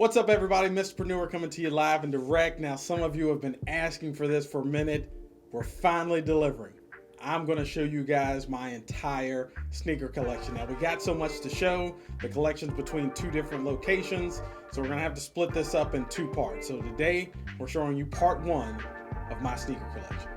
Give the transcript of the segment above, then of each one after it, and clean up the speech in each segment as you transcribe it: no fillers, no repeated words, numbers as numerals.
What's up, everybody? Mrpreneur coming to you live and direct. Now, some of you have been asking for this for a minute. We're finally delivering. I'm going to show you guys my entire sneaker collection. Now, we got so much to show. The collection's between two different locations, so we're going to have to split this up in two parts. So today, we're showing you part one of my sneaker collection.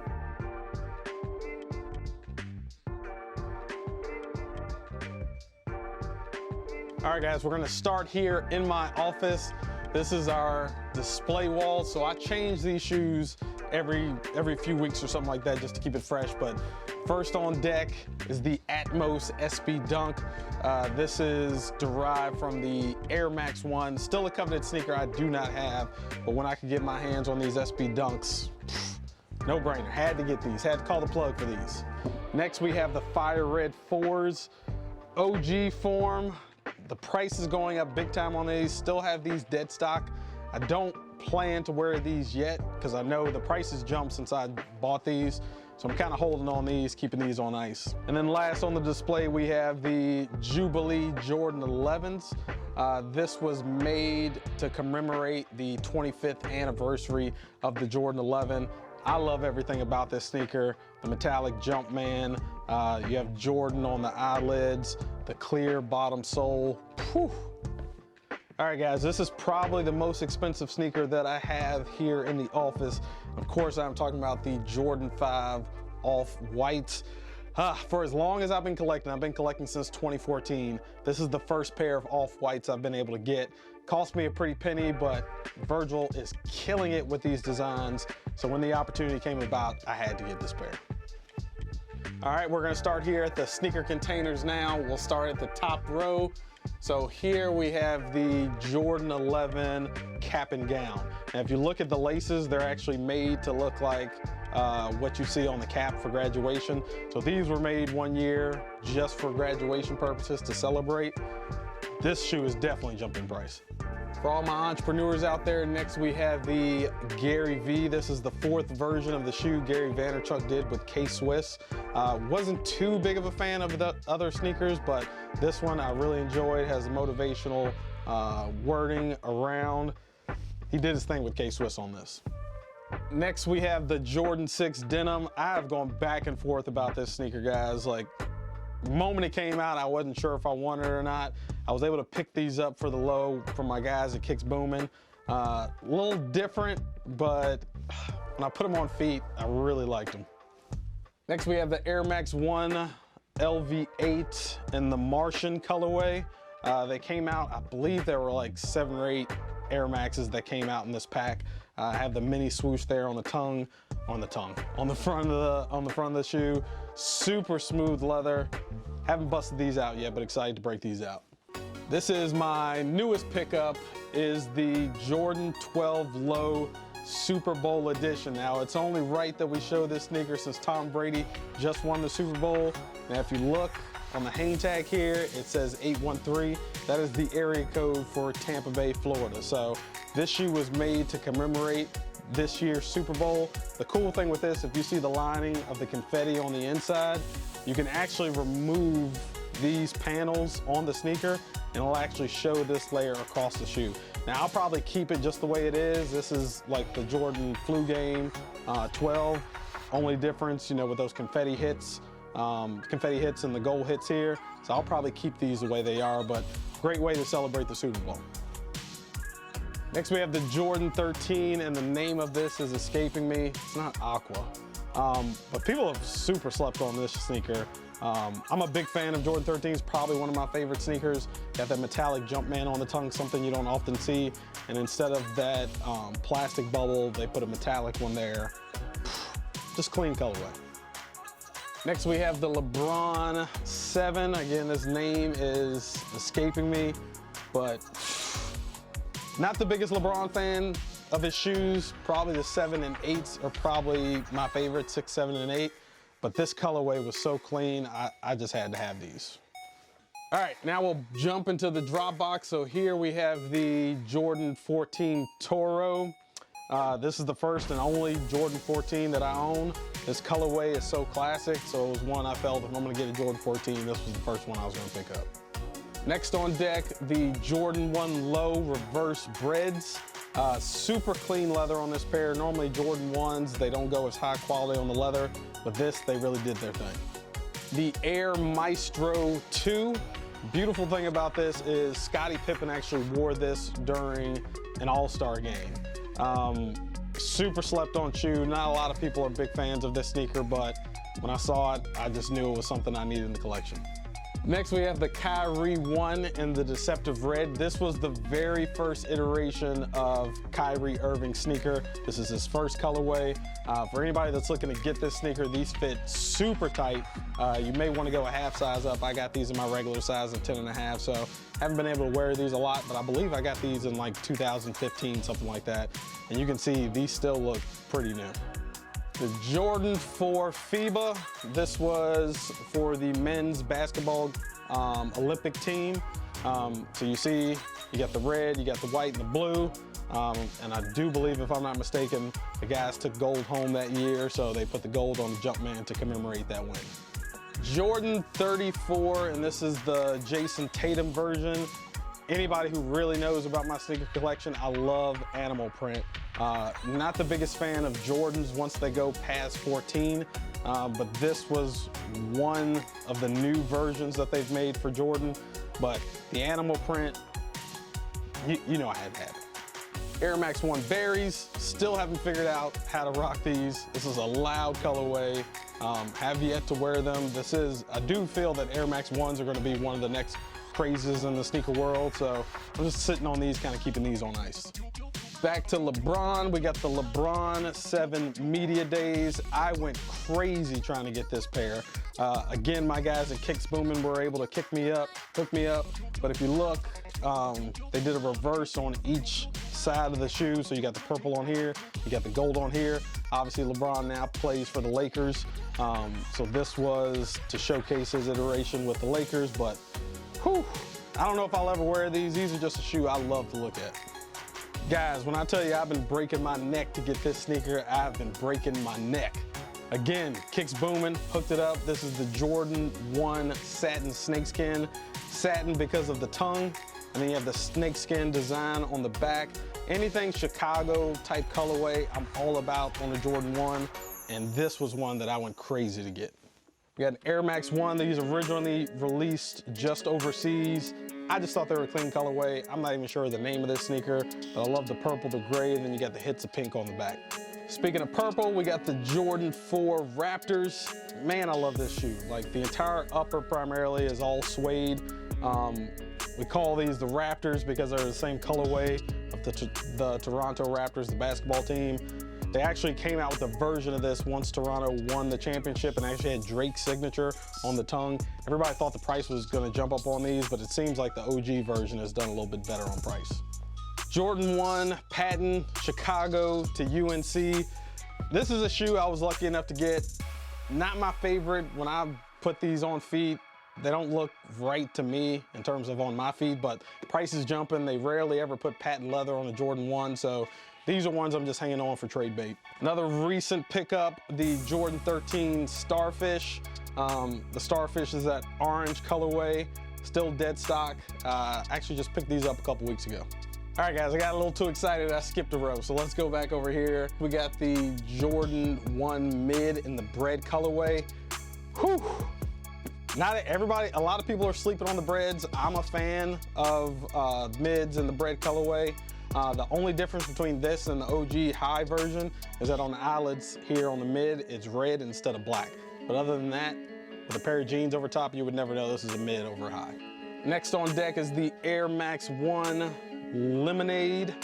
All right, guys, we're gonna start here in my office. This is our display wall. So I change these shoes every few weeks or something like that just to keep it fresh. But first on deck is the Atmos SB Dunk. This is derived from the Air Max 1. Still a coveted sneaker I do not have, but when I could get my hands on these SB Dunks, no brainer, had to get these, had to call the plug for these. Next we have the Fire Red 4s, OG form. The price is going up big time on these. Still have these dead stock. I don't plan to wear these yet because I know the prices jumped since I bought these. So I'm kind of holding on these, keeping these on ice. And then last on the display, we have the Jubilee Jordan 11s. This was made to commemorate the 25th anniversary of the Jordan 11. I love everything about this sneaker. The metallic Jumpman, you have Jordan on the eyelids, the clear bottom sole. Whew. All right, guys, this is probably the most expensive sneaker that I have here in the office. Of course, I'm talking about the Jordan 5 Off-Whites. For as long as I've been collecting since 2014. This is the first pair of Off-Whites I've been able to get. Cost me a pretty penny, but Virgil is killing it with these designs. So when the opportunity came about, I had to get this pair. All right, we're gonna start here at the sneaker containers now. We'll start at the top row. So here we have the Jordan 11 cap and gown. Now, if you look at the laces, they're actually made to look like what you see on the cap for graduation. So these were made one year just for graduation purposes to celebrate. This shoe is definitely jumped in price. For all my entrepreneurs out there, next we have the Gary V. This is the fourth version of the shoe Gary Vaynerchuk did with K-Swiss. Wasn't too big of a fan of the other sneakers, but this one I really enjoyed. Has motivational wording around. He did his thing with K-Swiss on this. Next we have the Jordan 6 denim. I have gone back and forth about this sneaker, guys. Like, the moment it came out, I wasn't sure if I wanted it or not. I was able to pick these up for the low from my guys at Kicks Boomin'. A little different, but when I put them on feet, I really liked them. Next, we have the Air Max 1 LV8 in the Martian colorway. They came out, I believe there were like 7 or 8 Air Maxes that came out in this pack. I have the mini swoosh there on the front of the shoe. Super smooth leather. Haven't busted these out yet, but excited to break these out. This is my newest pickup, is the Jordan 12 Low Super Bowl edition. Now, it's only right that we show this sneaker since Tom Brady just won the Super Bowl. Now, if you look on the hang tag here, it says 813. That is the area code for Tampa Bay, Florida. So this shoe was made to commemorate this year's Super Bowl. The cool thing with this, if you see the lining of the confetti on the inside, you can actually remove these panels on the sneaker and it'll actually show this layer across the shoe. Now, I'll probably keep it just the way it is. This is like the Jordan Flu Game 12. Only difference, you know, with those confetti hits and the gold hits here. So I'll probably keep these the way they are, but great way to celebrate the Super Bowl. Next, we have the Jordan 13, and the name of this is escaping me. It's not Aqua, but people have super slept on this sneaker. I'm a big fan of Jordan 13s, probably one of my favorite sneakers. Got that metallic Jumpman on the tongue, something you don't often see. And instead of that plastic bubble, they put a metallic one there. Just clean colorway. Next, we have the LeBron 7. Again, this name is escaping me, but not the biggest LeBron fan of his shoes. Probably the 7 and 8s are probably my favorite, 6, 7, and 8. But this colorway was so clean, I just had to have these. All right, now we'll jump into the drop box. So here we have the Jordan 14 Toro. This is the first and only Jordan 14 that I own. This colorway is so classic, so it was one I felt if I'm gonna get a Jordan 14, this was the first one I was gonna pick up. Next on deck, the Jordan 1 Low Reverse Breads. Super clean leather on this pair. Normally Jordan 1s, they don't go as high quality on the leather, but this, they really did their thing. The Air Maestro 2. Beautiful thing about this is Scottie Pippen actually wore this during an All-Star game. Super slept on shoe. Not a lot of people are big fans of this sneaker, but when I saw it, I just knew it was something I needed in the collection. Next, we have the Kyrie 1 in the Deceptive Red. This was the very first iteration of Kyrie Irving's sneaker. This is his first colorway. For anybody that's looking to get this sneaker, these fit super tight. You may want to go a half size up. I got these in my regular size of 10.5, so haven't been able to wear these a lot, but I believe I got these in like 2015, something like that. And you can see these still look pretty new. The Jordan 4 FIBA. This was for the men's basketball Olympic team. So you see, you got the red, you got the white and the blue. And I do believe, if I'm not mistaken, the guys took gold home that year, so they put the gold on the Jumpman to commemorate that win. Jordan 34, and this is the Jason Tatum version. Anybody who really knows about my sneaker collection, I love animal print. Not the biggest fan of Jordans once they go past 14, but this was one of the new versions that they've made for Jordan. But the animal print, you know I had to have it. Air Max 1 Berries, still haven't figured out how to rock these. This is a loud colorway. Have yet to wear them. I do feel that Air Max 1s are gonna be one of the next crazes in the sneaker world, so I'm just sitting on these, kind of keeping these on ice. Back to LeBron, we got the LeBron 7 Media Days. I went crazy trying to get this pair. Again, my guys at Kicks Boomin' were able to hook me up, but if you look, they did a reverse on each side of the shoe, so you got the purple on here, you got the gold on here. Obviously, LeBron now plays for the Lakers, so this was to showcase his iteration with the Lakers, but whew, I don't know if I'll ever wear these. These are just a shoe I love to look at. Guys, when I tell you I've been breaking my neck to get this sneaker, I've been breaking my neck. Again, Kicks Boomin' hooked it up. This is the Jordan 1 Satin Snakeskin. Satin because of the tongue, and then you have the snakeskin design on the back. Anything Chicago type colorway, I'm all about on the Jordan 1, and this was one that I went crazy to get. We got an Air Max 1. These originally released just overseas. I just thought they were a clean colorway. I'm not even sure of the name of this sneaker, but I love the purple, the gray, and then you got the hits of pink on the back. Speaking of purple, we got the Jordan 4 Raptors. Man, I love this shoe. Like, the entire upper primarily is all suede. We call these the Raptors because they're the same colorway of the Toronto Raptors, the basketball team. They actually came out with a version of this once Toronto won the championship and actually had Drake's signature on the tongue. Everybody thought the price was gonna jump up on these, but it seems like the OG version has done a little bit better on price. Jordan 1 Patton Chicago to UNC. This is a shoe I was lucky enough to get. Not my favorite. When I put these on feet, they don't look right to me in terms of on my feet, but the price is jumping. They rarely ever put patent leather on a Jordan 1, so these are ones I'm just hanging on for trade bait. Another recent pickup, the Jordan 13 Starfish. The Starfish is that orange colorway, still dead stock. Actually just picked these up a couple weeks ago. All right, guys, I got a little too excited. I skipped a row, so let's go back over here. We got the Jordan 1 Mid in the bread colorway. Whew. Not everybody, a lot of people are sleeping on the breads. I'm a fan of mids in the bread colorway. The only difference between this and the OG high version is that on the eyelids here on the mid, it's red instead of black. But other than that, with a pair of jeans over top, you would never know this is a mid over high. Next on deck is the Air Max 1 Lemonade.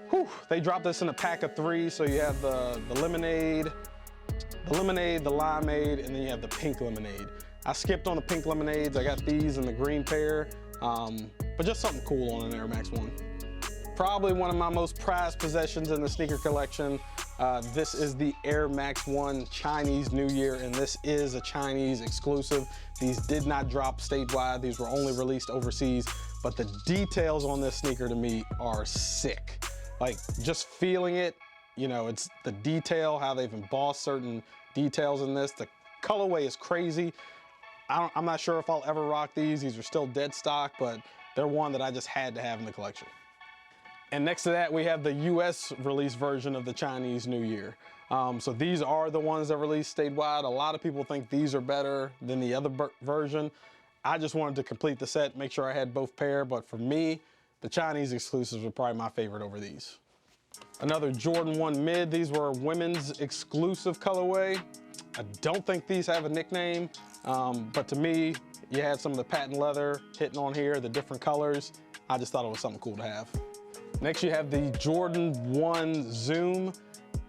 Whew, they dropped this in a pack of 3, so you have the lemonade, the limeade, and then you have the pink lemonade. I skipped on the pink lemonades. I got these in the green pair, but just something cool on an Air Max 1. Probably one of my most prized possessions in the sneaker collection. This is the Air Max 1 Chinese New Year, and this is a Chinese exclusive. These did not drop statewide. These were only released overseas, but the details on this sneaker to me are sick. Like, just feeling it, you know, it's the detail, how they've embossed certain details in this. The colorway is crazy. I'm not sure if I'll ever rock these. These are still dead stock, but they're one that I just had to have in the collection. And next to that, we have the US release version of the Chinese New Year. So these are the ones that released statewide. A lot of people think these are better than the other version. I just wanted to complete the set, make sure I had both pair, but for me, the Chinese exclusives were probably my favorite over these. Another Jordan 1 mid. These were women's exclusive colorway. I don't think these have a nickname, but to me, you had some of the patent leather hitting on here, the different colors. I just thought it was something cool to have. Next, you have the Jordan 1 Zoom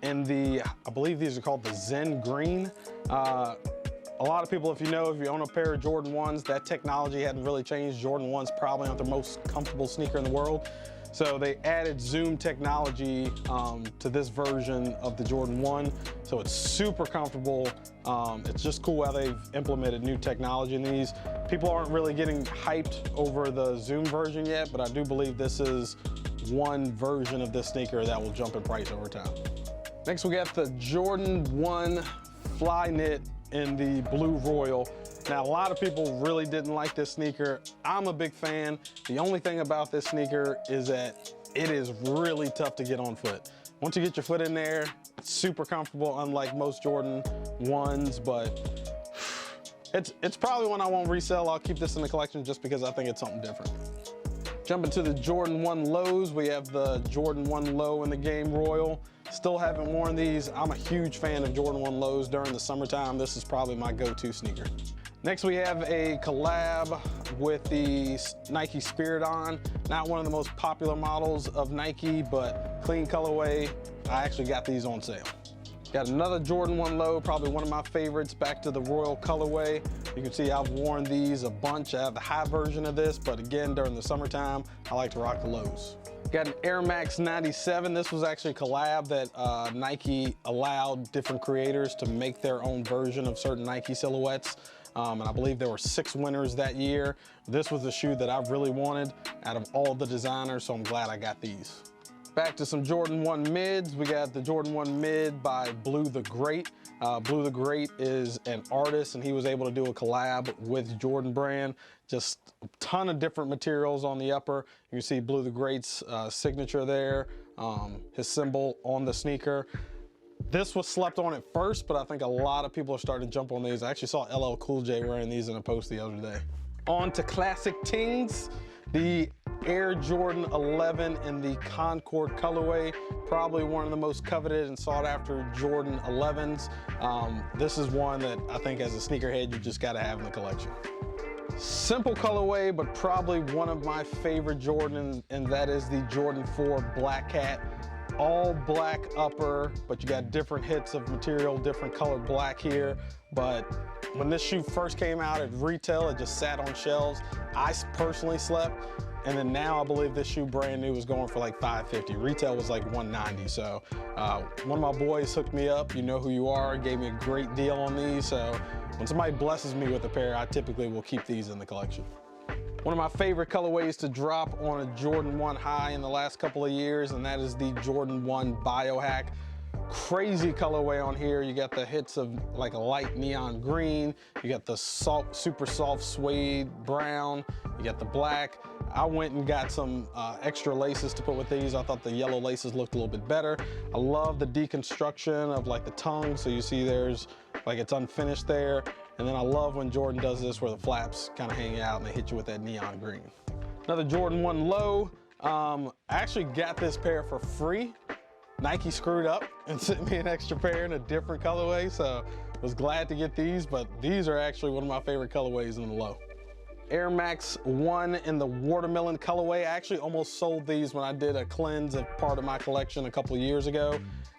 in the, I believe these are called the Zen Green. A lot of people, if you own a pair of Jordan 1s, that technology hadn't really changed. Jordan 1s probably aren't the most comfortable sneaker in the world. So they added Zoom technology to this version of the Jordan 1. So it's super comfortable. It's just cool how they've implemented new technology in these. People aren't really getting hyped over the Zoom version yet, but I do believe this is one version of this sneaker that will jump in price over time. Next, we got the Jordan 1 Flyknit in the Blue Royal. Now, a lot of people really didn't like this sneaker. I'm a big fan. The only thing about this sneaker is that it is really tough to get on foot. Once you get your foot in there, it's super comfortable, unlike most Jordan 1s, but it's probably one I won't resell. I'll keep this in the collection just because I think it's something different. Jumping to the Jordan 1 lows, we have the Jordan 1 low in the Game Royal. Still haven't worn these. I'm a huge fan of Jordan 1 lows during the summertime. This is probably my go-to sneaker. Next, we have a collab with the Nike Spiridon. Not one of the most popular models of Nike, but clean colorway. I actually got these on sale. Got another Jordan 1 low, probably one of my favorites, back to the Royal colorway. You can see I've worn these a bunch. I have the high version of this, but again, during the summertime, I like to rock the lows. Got an Air Max 97. This was actually a collab that Nike allowed different creators to make their own version of certain Nike silhouettes. And I believe there were 6 winners that year. This was a shoe that I really wanted out of all the designers, so I'm glad I got these. Back to some Jordan 1 mids. We got the Jordan 1 mid by Blue the Great. Blue the Great is an artist, and he was able to do a collab with Jordan Brand. Just a ton of different materials on the upper. You can see Blue the Great's signature there, his symbol on the sneaker. This was slept on at first, but I think a lot of people are starting to jump on these. I actually saw LL Cool J wearing these in a post the other day. On to classic tings. The Air Jordan 11 in the Concord colorway, probably one of the most coveted and sought after Jordan 11s. This is one that I think as a sneakerhead, you just gotta have in the collection. Simple colorway, but probably one of my favorite Jordans, and that is the Jordan 4 Black Cat. All black upper, but you got different hits of material, different colored black here. But when this shoe first came out at retail, it just sat on shelves. I personally slept, and then now I believe this shoe brand new was going for like $550. Retail was like $190. So one of my boys hooked me up. You know who you are, gave me a great deal on these. So when somebody blesses me with a pair, I typically will keep these in the collection. One of my favorite colorways to drop on a Jordan 1 high in the last couple of years, and that is the Jordan 1 Biohack. Crazy colorway on here. You got the hits of like a light neon green. You got the super soft suede brown. You got the black. I went and got some extra laces to put with these. I thought the yellow laces looked a little bit better. I love the deconstruction of like the tongue. So you see there's like it's unfinished there. And then I love when Jordan does this where the flaps kind of hang out and they hit you with that neon green. Another Jordan 1 low. I actually got this pair for free. Nike screwed up and sent me an extra pair in a different colorway, so was glad to get these, but these are actually one of my favorite colorways in the low. Air Max 1 in the watermelon colorway. I actually almost sold these when I did a cleanse of part of my collection a couple years ago.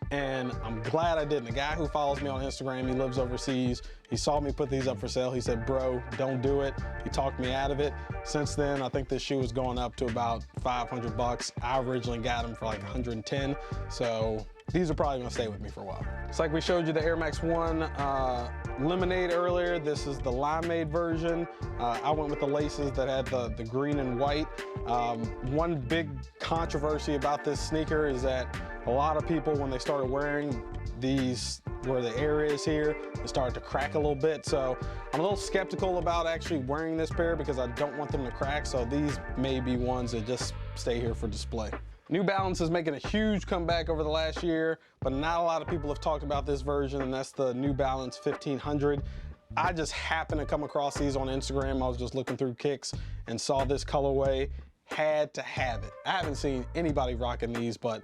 And I'm glad I didn't. The guy who follows me on Instagram, he lives overseas. He saw me put these up for sale. He said, bro, don't do it. He talked me out of it. Since then, I think this shoe has gone up to about 500 bucks. I originally got them for like 110. So these are probably gonna stay with me for a while. It's like we showed you the Air Max 1 Lemonade earlier. This is the Limeade version. I went with the laces that had the green and white. One big controversy about this sneaker is that a lot of people, when they started wearing these where the air is here, it started to crack a little bit. So I'm a little skeptical about actually wearing this pair because I don't want them to crack. So these may be ones that just stay here for display. New Balance is making a huge comeback over the last year, but not a lot of people have talked about this version, and that's the New Balance 1500. I just happened to come across these on Instagram. I was just looking through kicks and saw this colorway, had to have it. I haven't seen anybody rocking these, but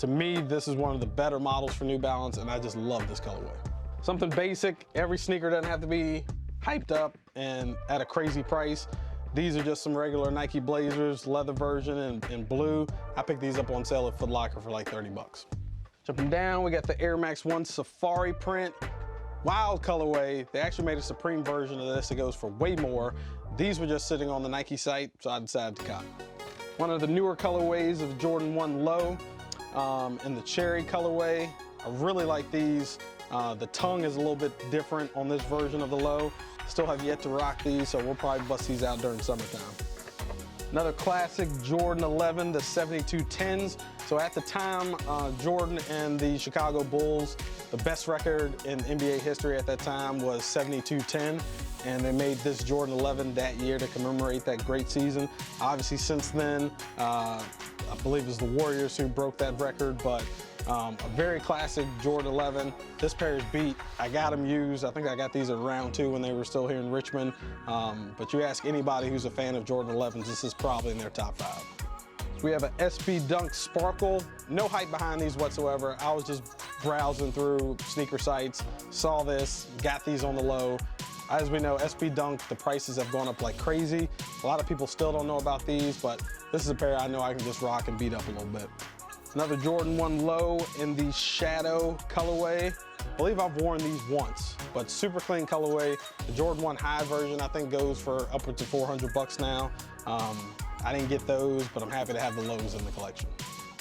to me, this is one of the better models for New Balance, and I just love this colorway. Something basic, every sneaker doesn't have to be hyped up and at a crazy price. These are just some regular Nike Blazers, leather version in blue. I picked these up on sale at Foot Locker for like 30 bucks. Jumping down, we got the Air Max 1 Safari print. Wild colorway. They actually made a Supreme version of this. It goes for way more. These were just sitting on the Nike site, so I decided to cop. One of the newer colorways of Jordan 1 Low in the cherry colorway. I really like these. The tongue is a little bit different on this version of the Low. Still have yet to rock these, so we'll probably bust these out during summertime. Another classic Jordan 11, the 7210s. So at the time, Jordan and the Chicago Bulls, the best record in NBA history at that time was 72-10, and they made this Jordan 11 that year to commemorate that great season. Obviously, since then, I believe it was the Warriors who broke that record, but a very classic Jordan 11. This pair is beat. I got them used. I think I got these at round 2 when they were still here in Richmond. But you ask anybody who's a fan of Jordan 11s, this is probably in their top 5. So we have an SB Dunk Sparkle. No hype behind these whatsoever. I was just browsing through sneaker sites, saw this, got these on the low. As we know, SB Dunk, the prices have gone up like crazy. A lot of people still don't know about these, but this is a pair I know I can just rock and beat up a little bit. Another Jordan 1 Low in the Shadow colorway. I believe I've worn these once, but super clean colorway. The Jordan 1 High version I think goes for upwards of 400 bucks now. I didn't get those, but I'm happy to have the lows in the collection.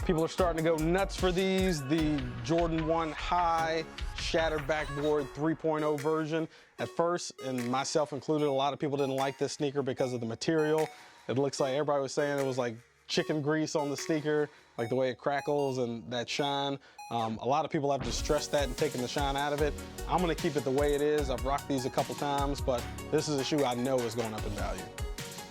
People are starting to go nuts for these. The Jordan 1 High Shattered Backboard 3.0 version. At first, and myself included, a lot of people didn't like this sneaker because of the material. It looks like everybody was saying it was like chicken grease on the sneaker, like the way it crackles and that shine. A lot of people have distressed that and taken the shine out of it. I'm gonna keep it the way it is. I've rocked these a couple times, but this is a shoe I know is going up in value.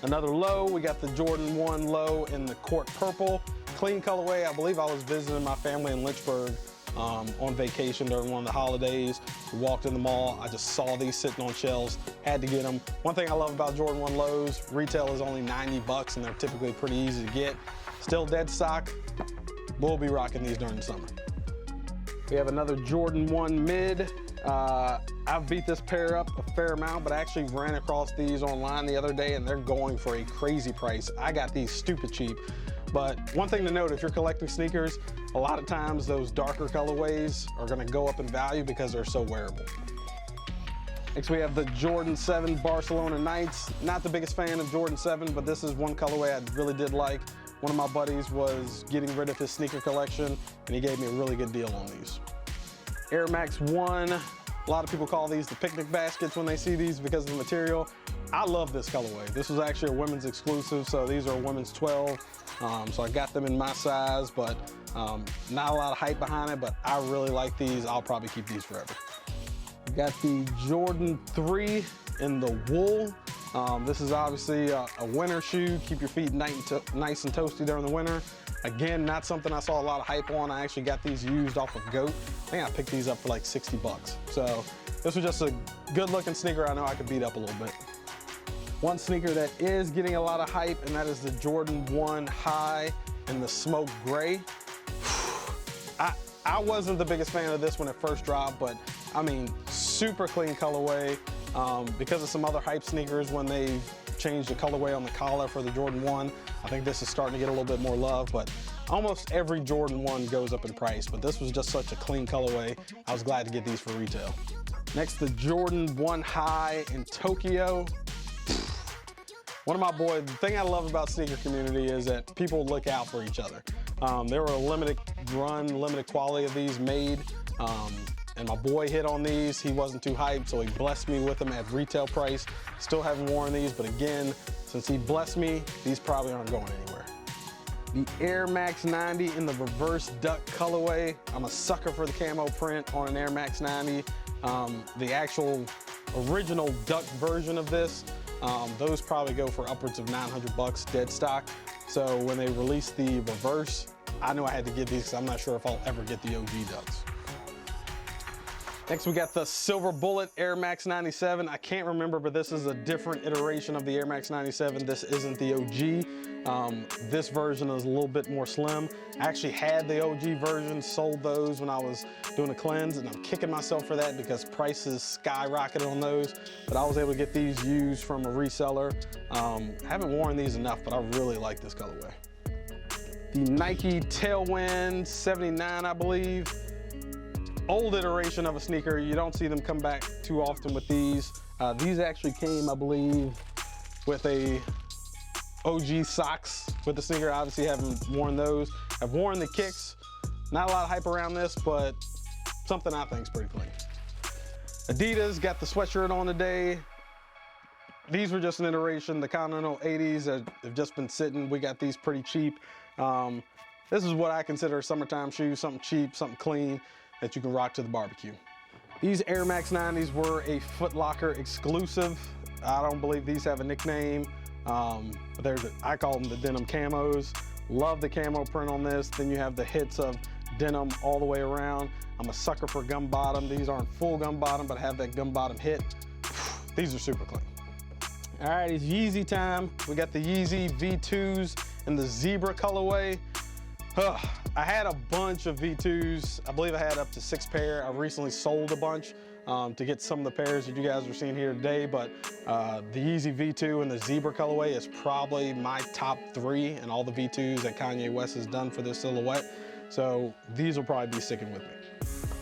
Another low, we got the Jordan 1 Low in the Court Purple. Clean colorway. I believe I was visiting my family in Lynchburg on vacation during one of the holidays. We walked in the mall, I just saw these sitting on shelves, had to get them. One thing I love about Jordan 1 Lows, retail is only 90 bucks and they're typically pretty easy to get. Still dead stock, we'll be rocking these during the summer. We have another Jordan 1 Mid. I've beat this pair up a fair amount, but I actually ran across these online the other day and they're going for a crazy price. I got these stupid cheap. But one thing to note, if you're collecting sneakers, a lot of times those darker colorways are gonna go up in value because they're so wearable. Next we have the Jordan 7 Barcelona Nights. Not the biggest fan of Jordan 7, but this is one colorway I really did like. One of my buddies was getting rid of his sneaker collection and he gave me a really good deal on these. Air Max 1, a lot of people call these the picnic baskets when they see these because of the material. I love this colorway. This was actually a women's exclusive, so these are women's 12. So I got them in my size, but not a lot of hype behind it, but I really like these. I'll probably keep these forever. We got the Jordan 3 in the wool. This is obviously a winter shoe. Keep your feet nice and toasty during the winter. Again, not something I saw a lot of hype on. I actually got these used off of GOAT. I think I picked these up for like 60 bucks. So this was just a good looking sneaker I know I could beat up a little bit. One sneaker that is getting a lot of hype, and that is the Jordan 1 High in the smoke gray. I wasn't the biggest fan of this when it first dropped, but I mean, super clean colorway. Because of some other hype sneakers, when they changed the colorway on the collar for the Jordan 1, I think this is starting to get a little bit more love, but almost every Jordan 1 goes up in price, but this was just such a clean colorway. I was glad to get these for retail. Next, the Jordan 1 High in Tokyo. One of my boys, the thing I love about sneaker community is that people look out for each other. There were a limited run, limited quality of these made, and my boy hit on these. He wasn't too hyped, so he blessed me with them at retail price. Still haven't worn these, but again, since he blessed me, these probably aren't going anywhere. The Air Max 90 in the reverse duck colorway. I'm a sucker for the camo print on an Air Max 90. The actual original duck version of this, those probably go for upwards of 900 bucks dead stock. So when they released the reverse, I knew I had to get these because I'm not sure if I'll ever get the OG ducks. Next, we got the Silver Bullet Air Max 97. I can't remember, but this is a different iteration of the Air Max 97. This isn't the OG. This version is a little bit more slim. I actually had the OG version, sold those when I was doing a cleanse, and I'm kicking myself for that because prices skyrocketed on those. But I was able to get these used from a reseller. I haven't worn these enough, but I really like this colorway. The Nike Tailwind 79, I believe. Old iteration of a sneaker. You don't see them come back too often with these. These actually came, I believe, with a OG socks with the sneaker. Obviously haven't worn those. I've worn the kicks. Not a lot of hype around this, but something I think is pretty clean. Adidas got the sweatshirt on today. These were just an iteration. The Continental 80s have just been sitting. We got these pretty cheap. This is what I consider summertime shoes, something cheap, something clean that you can rock to the barbecue. These Air Max 90s were a Foot Locker exclusive. I don't believe these have a nickname. I call them the denim camos. Love the camo print on this. Then you have the hits of denim all the way around. I'm a sucker for gum bottom. These aren't full gum bottom, but have that gum bottom hit. These are super clean. All right, it's Yeezy time. We got the Yeezy V2s in the zebra colorway. I had a bunch of V2s. I believe I had up to 6 pair. I recently sold a bunch to get some of the pairs that you guys are seeing here today, but the Yeezy V2 and the zebra colorway is probably my top 3 in all the V2s that Kanye West has done for this silhouette. So these will probably be sticking with me.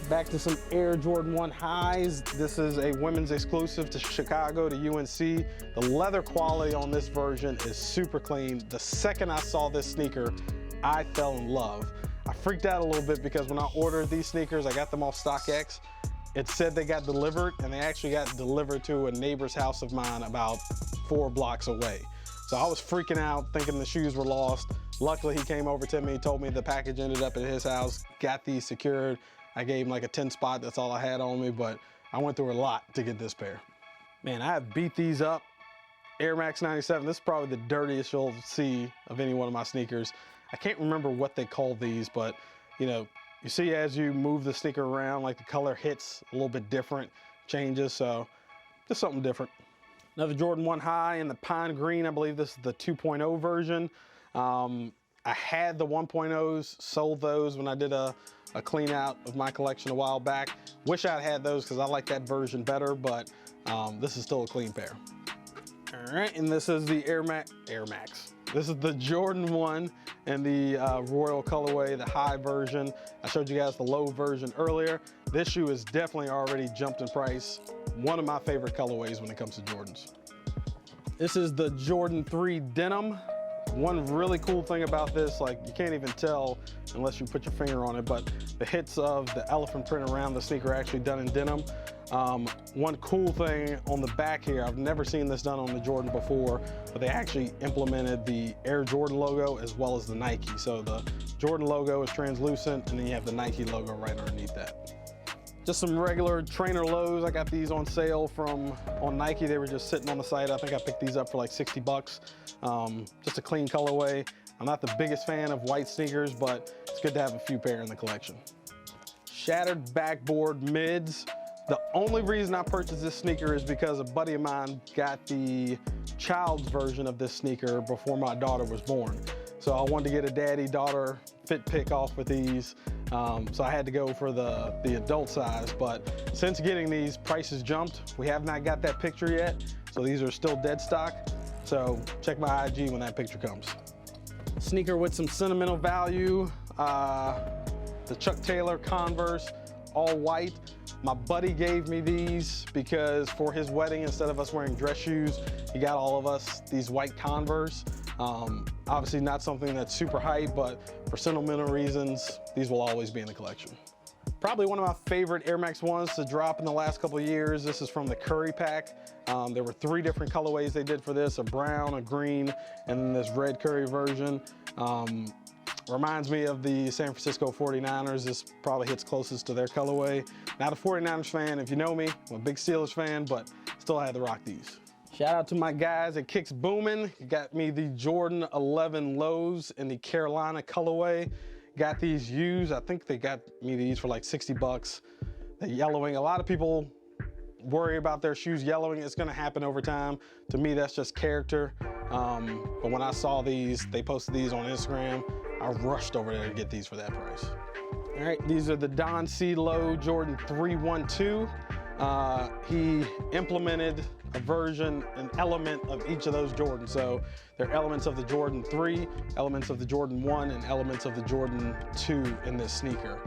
Back to some Air Jordan 1 highs. This is a women's exclusive to Chicago, to UNC. The leather quality on this version is super clean. The second I saw this sneaker, I fell in love. I freaked out a little bit because when I ordered these sneakers, I got them off StockX. It said they got delivered, and they actually got delivered to a neighbor's house of mine about 4 blocks away. So I was freaking out, thinking the shoes were lost. Luckily, he came over to me, told me the package ended up at his house, got these secured. I gave him like a 10 spot, that's all I had on me, but I went through a lot to get this pair. Man, I have beat these up. Air Max 97, this is probably the dirtiest you'll see of any one of my sneakers. I can't remember what they call these, but you know, you see as you move the sneaker around, like the color hits a little bit different, changes, so just something different. Another Jordan 1 high in the pine green. I believe this is the 2.0 version. I had the 1.0s, sold those when I did a clean out of my collection a while back. Wish I'd had those because I like that version better, but this is still a clean pair. All right, and this is the Air Max. This is the Jordan 1 and the Royal colorway, the high version. I showed you guys the low version earlier. This shoe is definitely already jumped in price. One of my favorite colorways when it comes to Jordans. This is the Jordan 3 denim. One really cool thing about this, like you can't even tell unless you put your finger on it, but the hits of the elephant print around the sneaker are actually done in denim. One cool thing on the back here, I've never seen this done on the Jordan before, but they actually implemented the Air Jordan logo as well as the Nike. So the Jordan logo is translucent, and then you have the Nike logo right underneath that. Just some regular trainer lows. I got these on sale on Nike. They were just sitting on the site. I think I picked these up for like 60 bucks. Just a clean colorway. I'm not the biggest fan of white sneakers, but it's good to have a few pair in the collection. Shattered backboard mids. The only reason I purchased this sneaker is because a buddy of mine got the child's version of this sneaker before my daughter was born. So I wanted to get a daddy-daughter fit pick off with these. So I had to go for the adult size, but since getting these, prices jumped. We have not got that picture yet, so these are still dead stock. So check my IG when that picture comes. Sneaker with some sentimental value. The Chuck Taylor Converse, all white. My buddy gave me these because for his wedding, instead of us wearing dress shoes, he got all of us these white Converse. Obviously not something that's super hype, but for sentimental reasons, these will always be in the collection. Probably one of my favorite Air Max 1s to drop in the last couple of years. This is from the Curry Pack. There were 3 different colorways they did for this, a brown, a green, and then this red Curry version. Reminds me of the San Francisco 49ers. This probably hits closest to their colorway. Not a 49ers fan, if you know me. I'm a big Steelers fan, but still had to rock these. Shout out to my guys at Kicks Boomin'. Got me the Jordan 11 lows in the Carolina colorway. Got these used. I think they got me these for like 60 bucks. They're yellowing. A lot of people worry about their shoes yellowing. It's gonna happen over time. To me, that's just character. But when I saw these, they posted these on Instagram, I rushed over there to get these for that price. All right, these are the Don C. Low Jordan 312. He implemented a version, an element of each of those Jordans. So they're elements of the Jordan 3, elements of the Jordan 1, and elements of the Jordan 2 in this sneaker.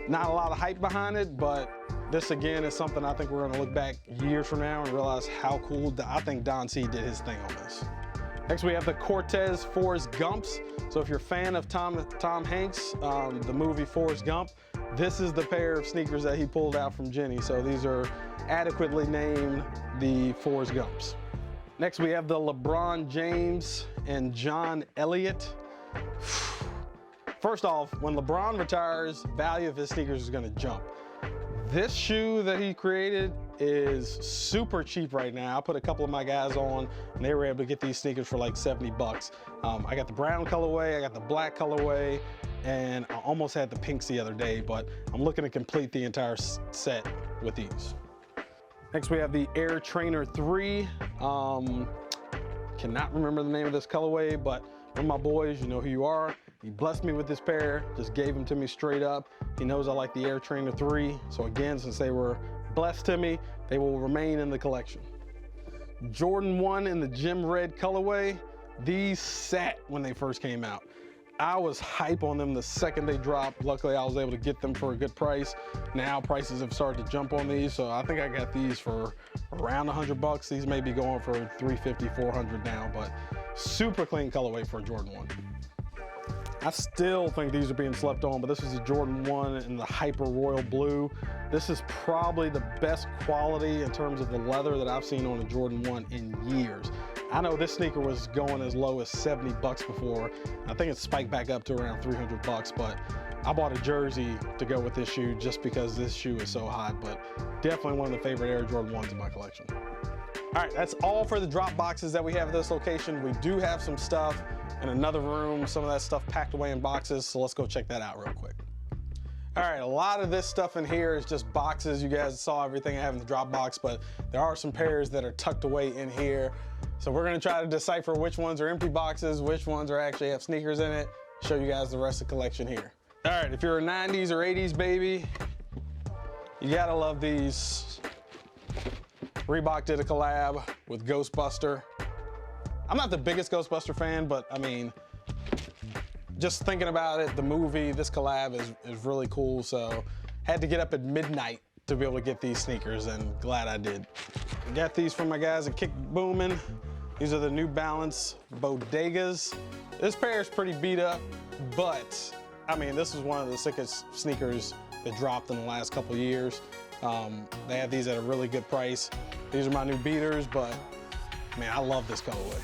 Not a lot of hype behind it, but this again is something I think we're gonna look back years from now and realize how cool I think Don C did his thing on this. Next we have the Cortez Forrest Gumps. So if you're a fan of Tom Hanks, the movie Forrest Gump, this is the pair of sneakers that he pulled out from Jenny. So these are adequately named the Forrest Gumps. Next we have the LeBron James and John Elliott. First off, when LeBron retires, value of his sneakers is gonna jump. This shoe that he created is super cheap right now. I put a couple of my guys on and they were able to get these sneakers for like 70 bucks. I got the brown colorway, I got the black colorway, and I almost had the pinks the other day, but I'm looking to complete the entire set with these. Next we have the Air Trainer 3. Cannot remember the name of this colorway, but one of my boys, you know who you are, he blessed me with this pair, just gave them to me straight up. He knows I like the Air Trainer 3. So again, since they were blessed to me, they will remain in the collection. Jordan 1 in the Gym Red colorway. These sat when they first came out. I was hype on them the second they dropped. Luckily, I was able to get them for a good price. Now prices have started to jump on these, so I think I got these for around 100 bucks. These may be going for 350, 400 now, but super clean colorway for a Jordan 1. I still think these are being slept on, but this is a Jordan 1 in the Hyper Royal Blue. This is probably the best quality in terms of the leather that I've seen on a Jordan 1 in years. I know this sneaker was going as low as 70 bucks before. I think it's spiked back up to around 300 bucks, but I bought a jersey to go with this shoe just because this shoe is so hot, but definitely one of the favorite Air Jordan 1s in my collection. All right, that's all for the drop boxes that we have at this location. We do have some stuff in another room, some of that stuff packed away in boxes, so let's go check that out real quick. All right, a lot of this stuff in here is just boxes. You guys saw everything I have in the drop box, but there are some pairs that are tucked away in here. So we're gonna try to decipher which ones are empty boxes, which ones are actually have sneakers in it, show you guys the rest of the collection here. All right, if you're a 90s or 80s baby, you gotta love these. Reebok did a collab with Ghostbuster. I'm not the biggest Ghostbuster fan, but I mean, just thinking about it, the movie, this collab is really cool. So had to get up at midnight to be able to get these sneakers, and glad I did. Got these from my guys at Kick Boomin'. These are the New Balance Bodegas. This pair is pretty beat up, but I mean, this is one of the sickest sneakers that dropped in the last couple years. They have these at a really good price. These are my new beaters, but man, I love this colorway.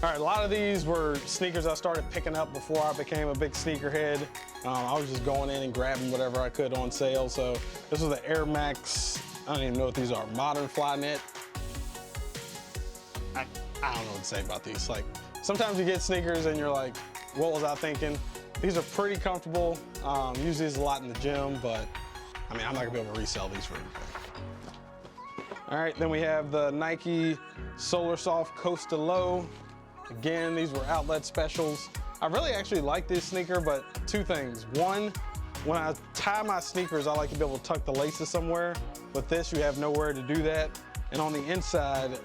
All right, a lot of these were sneakers I started picking up before I became a big sneakerhead. I was just going in and grabbing whatever I could on sale. So this was the Air Max, I don't even know what these are, Modern Flyknit. I don't know what to say about these. Like, sometimes you get sneakers and you're like, what was I thinking? These are pretty comfortable. Use these a lot in the gym, but I mean, I'm not gonna be able to resell these for anything. All right, then we have the Nike Solar Soft Costa Low. Again, these were outlet specials. I really actually like this sneaker, but two things. One, when I tie my sneakers, I like to be able to tuck the laces somewhere. With this, you have nowhere to do that. And on the inside,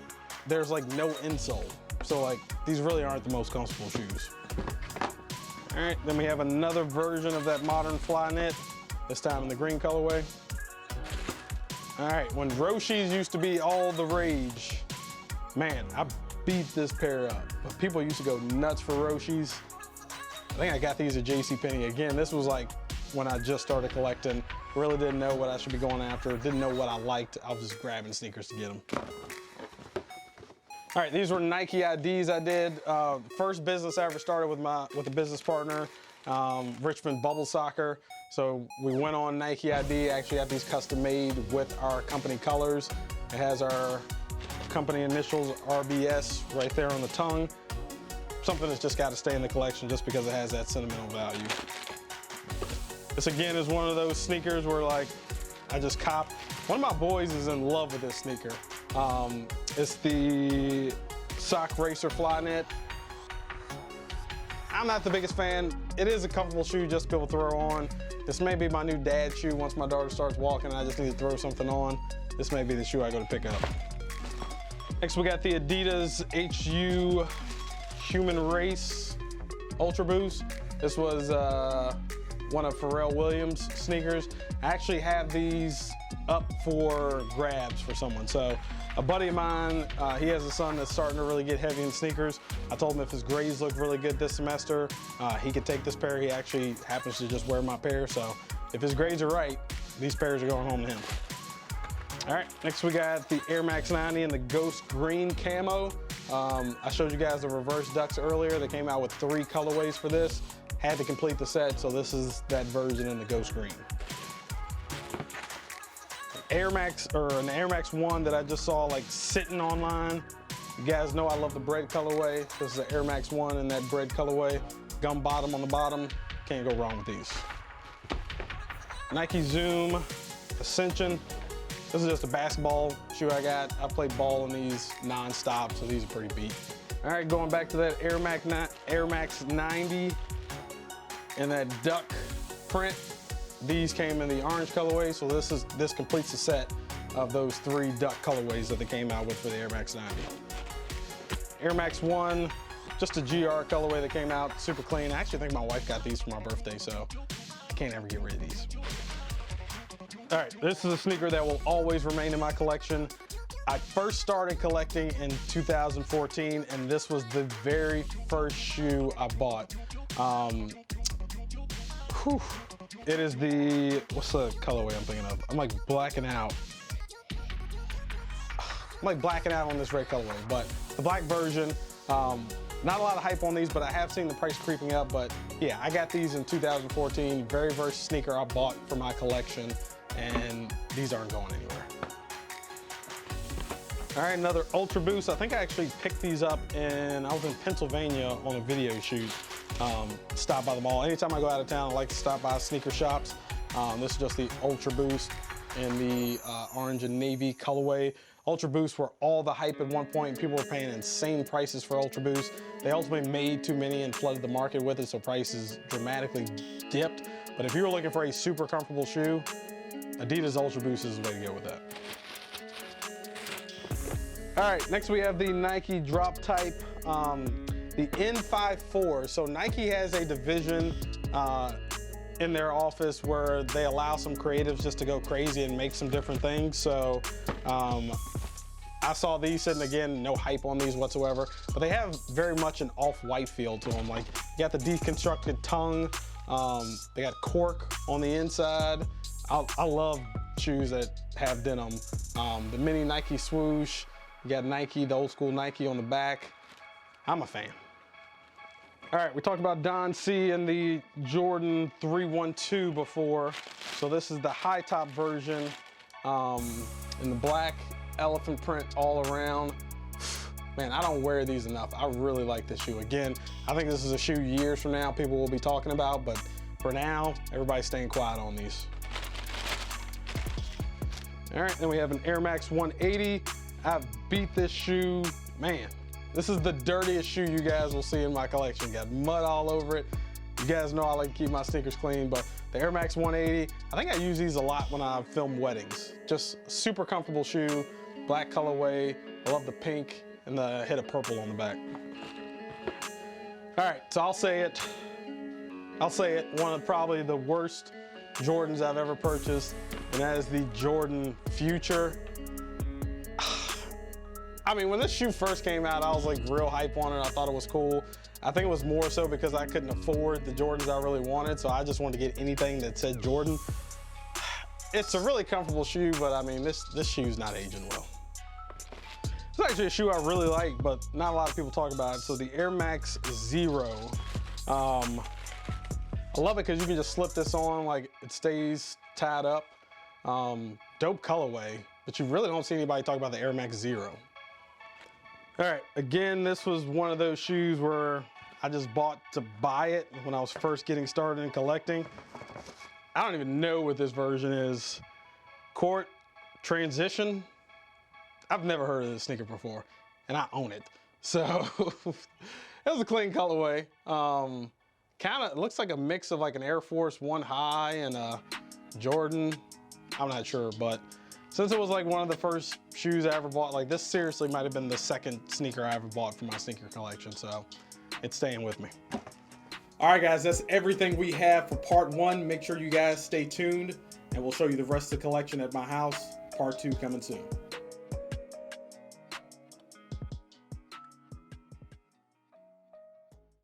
there's like no insole. So like, these really aren't the most comfortable shoes. All right, then we have another version of that Modern Flyknit, this time in the green colorway. All right, when Roshis used to be all the rage, man, I beat this pair up. But people used to go nuts for Roshis. I think I got these at JCPenney. Again, this was like when I just started collecting. Really didn't know what I should be going after. Didn't know what I liked. I was just grabbing sneakers to get them. All right, these were Nike IDs I did. First business I ever started with a business partner, Richmond Bubble Soccer. So we went on Nike ID, actually got these custom made with our company colors. It has our company initials, RBS, right there on the tongue. Something that's just got to stay in the collection just because it has that sentimental value. This again is one of those sneakers where like, I just copped. One of my boys is in love with this sneaker. It's the Sock Racer Flyknit. I'm not the biggest fan. It is a comfortable shoe just to be able to throw on. This may be my new dad shoe once my daughter starts walking and I just need to throw something on. This may be the shoe I go to pick up. Next we got the Adidas HU Human Race Ultra Boost. This was one of Pharrell Williams' sneakers. I actually have these up for grabs for someone. So a buddy of mine, he has a son that's starting to really get heavy in sneakers. I told him if his grades look really good this semester, he could take this pair. He actually happens to just wear my pair. So if his grades are right, these pairs are going home to him. All right, next we got the Air Max 90 in the Ghost Green Camo. I showed you guys the reverse ducks earlier. They came out with 3 colorways for this. Had to complete the set, so this is that version in the Ghost Green. Air Max, or an Air Max 1 that I just saw like sitting online. You guys know I love the bread colorway. This is an Air Max 1 in that bread colorway. Gum bottom on the bottom. Can't go wrong with these. Nike Zoom Ascension. This is just a basketball shoe I got. I play ball in these non-stop, so these are pretty beat. All right, going back to that Air Max 90 and that duck print. These came in the orange colorway, so this completes the set of those 3 duck colorways that they came out with for the Air Max 90. Air Max 1, just a GR colorway that came out, super clean. I actually think my wife got these for my birthday, so I can't ever get rid of these. All right, this is a sneaker that will always remain in my collection. I first started collecting in 2014, and this was the very first shoe I bought. It is the, what's the colorway I'm thinking of? I'm like blacking out. I'm like blacking out on this red colorway, but the black version, not a lot of hype on these, but I have seen the price creeping up. But yeah, I got these in 2014. Very first sneaker I bought for my collection, and these aren't going anywhere. All right, another Ultra Boost. I think I actually picked these up I was in Pennsylvania on a video shoot. Stop by the mall. Anytime I go out of town, I like to stop by sneaker shops. This is just the Ultra Boost in the orange and navy colorway. Ultra Boosts were all the hype at one point. People were paying insane prices for Ultra Boost. They ultimately made too many and flooded the market with it, so prices dramatically dipped. But if you were looking for a super comfortable shoe, Adidas Ultra Boost is the way to go with that. All right, next we have the Nike Drop Type, the N54. So Nike has a division in their office where they allow some creatives just to go crazy and make some different things. So I saw these sitting, again, no hype on these whatsoever, but they have very much an off-white feel to them. Like, you got the deconstructed tongue, they got cork on the inside. I love shoes that have denim. The mini Nike swoosh, you got Nike, the old school Nike on the back. I'm a fan. All right, we talked about Don C and the Jordan 312 before. So this is the high top version in the black elephant print all around. Man, I don't wear these enough. I really like this shoe. Again, I think this is a shoe years from now people will be talking about, but for now, everybody's staying quiet on these. All right, then we have an Air Max 180. I've beat this shoe, man. This is the dirtiest shoe you guys will see in my collection. Got mud all over it. You guys know I like to keep my sneakers clean, but the Air Max 180, I think I use these a lot when I film weddings. Just super comfortable shoe, black colorway. I love the pink and the hit of purple on the back. All right, so I'll say it. One of probably the worst Jordans I've ever purchased, and that is the Jordan Future. I mean, when this shoe first came out, I was like real hype on it. I thought it was cool. I think it was more so because I couldn't afford the Jordans I really wanted, so I just wanted to get anything that said Jordan. It's a really comfortable shoe, but I mean, this shoe's not aging well. This actually a shoe I really like, but not a lot of people talk about it. So the Air Max Zero. I love it because you can just slip this on, like it stays tied up. Dope colorway, but you really don't see anybody talk about the Air Max Zero. All right, again, this was one of those shoes where I just bought to buy it when I was first getting started in collecting. I don't even know what this version is. Court Transition. I've never heard of this sneaker before, and I own it. So it was a clean colorway. Kind of looks like a mix of like an Air Force One High and a Jordan. I'm not sure, but since it was like one of the first shoes I ever bought, like this seriously might have been the second sneaker I ever bought for my sneaker collection, so it's staying with me. All right, guys, that's everything we have for part one. Make sure you guys stay tuned, and we'll show you the rest of the collection at my house. Part two coming soon.